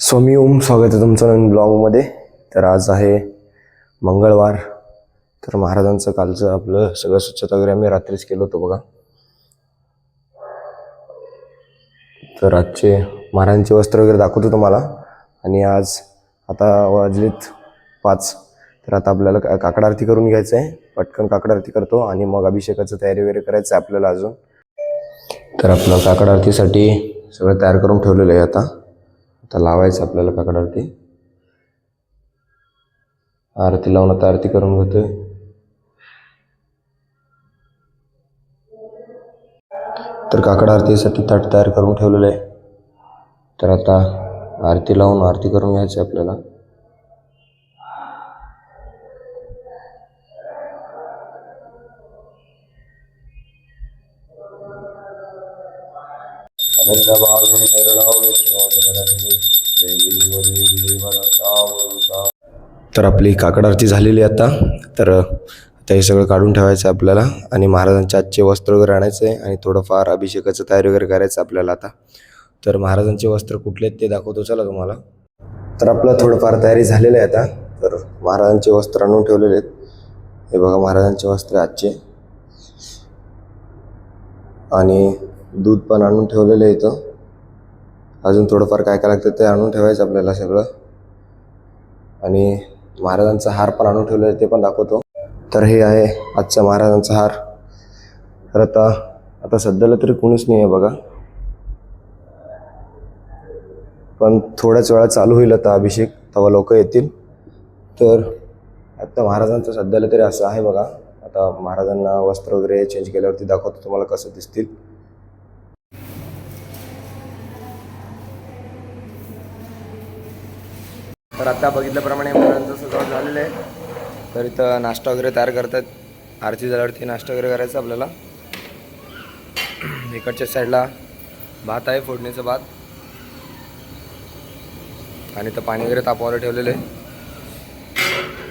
स्वामी ओम, स्वागत आहे तुमचं नवीन ब्लॉगमध्ये. तर आज आहे मंगळवार. तर महाराजांचं कालचं आपलं सगळं स्वच्छता वगैरे आम्ही रात्रीच केलं होतं बघा. तर आजचे महाराजांचे वस्त्र वगैरे दाखवतो तुम्हाला. आणि आज आता वाजलेत 5. तर आता आपल्याला काकड आरती करून घ्यायचं आहे. पटकन काकड आरती करतो आणि मग अभिषेकाचं तयारी वगैरे करायचं आहे आपल्याला अजून. तर आपलं काकड आरतीसाठी सगळं तयार करून ठेवलेलं आहे. आता लावायचं आपल्याला काकड आरती. आरती लावून आता आरती करून घेतोय. तर काकड आरतीसाठी ताट तयार करून ठेवलेलं आहे. तर आता आरती लावून आरती करून घ्यायची आपल्याला. तर आपली काकड आरती झालेली आता. तर आता हे सगळं काढून ठेवायचं आपल्याला आणि महाराजांचे आजचे वस्त्र वगैरे आणायचं आहे आणि थोडंफार अभिषेकाचं तयारी वगैरे करायचं आपल्याला आता. तर महाराजांचे वस्त्र कुठले आहेत ते दाखवतो चला तुम्हाला. तर आपलं थोडंफार तयारी झालेलं आहे आता. तर महाराजांचे वस्त्र आणून ठेवलेले आहेत. हे बघा महाराजांचे वस्त्र आजचे. आणि दूध पण आणून ठेवलेलं आहे इथं. अजून थोडंफार काय काय लागतं ते आणून ठेवायचं आपल्याला सगळं. आणि महाराजांचा हार पण आणून ठेवलेला आहे ते पण दाखवतो. तर हे आहे आजचा महाराजांचा हार. तर आता सध्याला तरी कोणीच नाही आहे बघा, पण थोड्याच वेळा चालू होईल आता अभिषेक, तेव्हा लोक येतील. तर आता महाराजांचं सध्याला तरी असं आहे बघा. आता महाराजांना वस्त्र वगैरे चेंज केल्यावरती दाखवतो तुम्हाला कसं दिसतील. तर आता बघितल्याप्रमाणे महाराजांचं सजावट झालेलं आहे. तर इथं नाश्ता वगैरे तयार करतात. आरती झाल्यावरती नाश्ता वगैरे करायचा आपल्याला. इकडच्या साईडला भात आहे, फोडणीचं भात. आणि इथं पाणी वगैरे तापवायला ठेवलेलं आहे.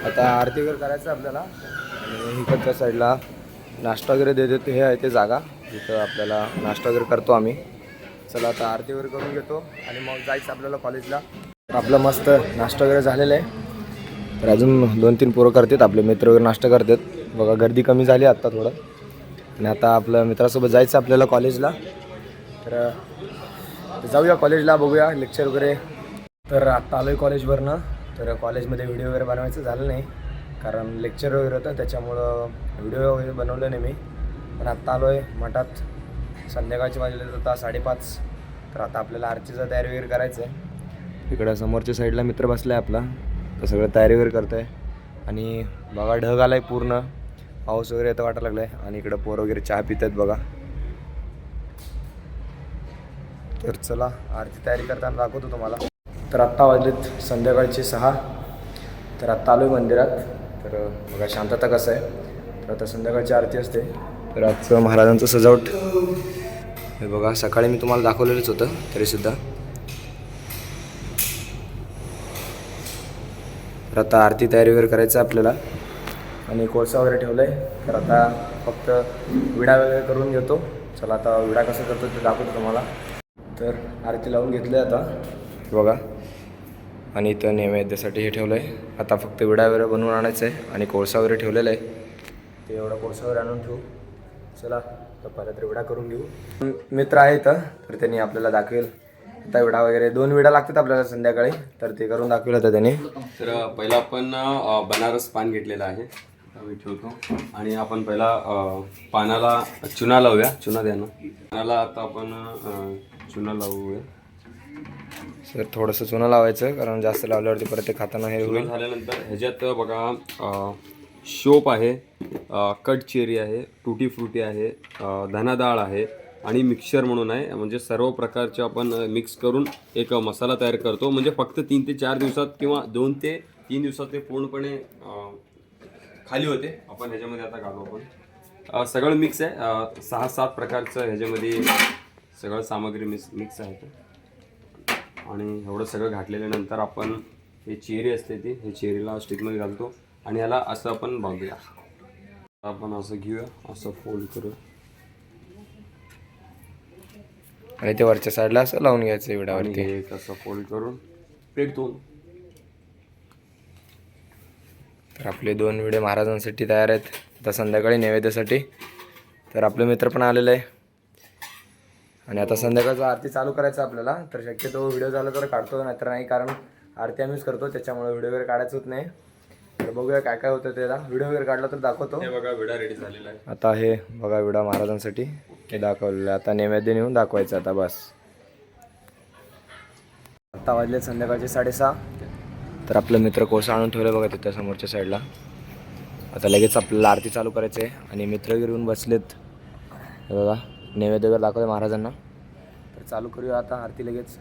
आता आरती वगैरे करायचं आपल्याला. आणि इकडच्या साईडला नाश्ता वगैरे देते, हे आहे ते जागा जिथं आपल्याला नाश्ता वगैरे करतो आम्ही. चला आता आरती वगैरे करून घेतो आणि मग जायचं आपल्याला कॉलेजला. आपलं मस्त नाश्ता वगैरे झालेलं आहे. तर अजून 2-3 पोरं करतात, आपले मित्र वगैरे नाश्ता करतात बघा. गर्दी कमी झाली आत्ता थोडं. आणि आता आपल्या मित्रासोबत जायचं आपल्याला कॉलेजला. तर जाऊया कॉलेजला, बघूया लेक्चर वगैरे. तर आत्ता आलो आहे कॉलेजवरनं. तर कॉलेजमध्ये व्हिडिओ वगैरे बनवायचं झालं नाही, कारण लेक्चर वगैरे होतं त्याच्यामुळं व्हिडिओ वगैरे बनवलं नाही मी. पण आत्ता आलो आहे मठात. संध्याकाळची वाजले आता 5:30. तर आता आपल्याला आरतीचं तयारी वगैरे करायचं आहे. इकडं समोरच्या साईडला मित्र बसला आहे आपला. तर सगळं तयारी वगैरे करतो आहे. आणि बघा ढग आला आहे पूर्ण, पाऊस वगैरे येतं वाटायला लागलं आहे. आणि इकडं पोरं वगैरे चहा पित आहेत बघा. तर चला आरती तयारी करताना दाखवतो तुम्हाला. तर आत्ता वाजलेत संध्याकाळचे 6. तर आत्ता आलो आहे मंदिरात. तर बघा शांतता कसं आहे. तर आता संध्याकाळची आरती असते. तर आजचं महाराजांचं सजावट हे बघा. सकाळी मी तुम्हाला दाखवलेलंच होतं तरीसुद्धा. तर आता आरती तयारी वगैरे करायचं आपल्याला. आणि कोळसा वगैरे ठेवलं आहे. तर आता फक्त विडा वगैरे करून घेतो. चला आता विडा कसं करतो ते दाखवतो तुम्हाला. तर आरती लावून घेतलं आहे आता बघा. आणि इथं नैवेद्यासाठी हे ठेवलं आहे. आता फक्त विडा वगैरे बनवून आणायचं आहे. आणि कोळसा वगैरे ठेवलेला आहे. ते एवढा कोळसा वगैरे आणून ठेवू. चला तर पहिला तर विडा करून घेऊ. मित्र आहे इथं, तर त्यांनी आपल्याला दाखवेल. आता विडा वगैरे 2 विडा लागतात आपल्याला संध्याकाळी. तर ते करून दाखवलं होतं त्यांनी. तर पहिला आपण बनारस पान घेतलेला आहे, मी ठेवतो. आणि आपण पहिला पानाला चुना लावूया. चुना द्या ना पानाला. आता आपण चुना लावूया. सर थोडंसं चुना लावायचं, कारण जास्त लावल्यावरती परत ते खाताना हे होईल. झाल्यानंतर ह्याच्यात बघा शोप आहे, कट चेरी आहे, टुटी फ्रुटी आहे, धना डाळ आहे आणि मिक्सर म्हणून आहे. म्हणजे सर्व प्रकारचे आपण मिक्स करून एक मसाला तयार करतो. म्हणजे फक्त 3 ते 4 दिवसात किंवा 2 ते 3 दिवसात ते पूर्णपणे खाली होते. आपण ह्याच्यामध्ये आता घालू. आपण सगळं मिक्स आहे. 6-7 प्रकारचं ह्याच्यामध्ये सगळं सामग्री मिक्स आहे. आणि एवढं सगळं घातल्यानंतर आपण हे चेरी असते ती, हे चेरीला स्टिकमध्ये घालतो. आणि याला असं आपण बांधूया. आपण असं घेऊया, असं फोल्ड करूया. आणि ते वरच्या साईडला असं लावून घ्यायचं विडावरती. हे असं फोल्ड करून पेट तू. तर आपले 2 विडे महाराजांसाठी तयार आहेत आता संध्याकाळी नैवेद्यासाठी. तर आपले मित्र पण आलेले आहे आणि आता संध्याकाळचं आरती चालू करायचं आपल्याला. तर शक्यतो व्हिडिओ झाला तर काढतो, नाहीतर नाही, कारण आरती आम्हीच करतो त्याच्यामुळे व्हिडिओ वगैरे काढायचं होत नाही. तर बघूया काय काय होतं त्याला. व्हिडिओ वगैरे काढला तर दाखवतो. हे बघा विडा रेडी झालेला आहे. आता हे बघा विडा महाराजांसाठी हे दाखवलेलं आहे. आता नैवेद्य नेऊन दाखवायचं आता बस. आता वाजले संध्याकाळचे 6:30. तर आपलं मित्र कोसा आणून ठेवलं बघा तिथं समोरच्या साईडला. आता लगेच आपल्याला आरती चालू करायची आहे आणि मित्र घेऊन बसलेत. हे बघा नैवेद्य वगैरे दाखवते महाराजांना. तर चालू करूया आता आरती लगेच.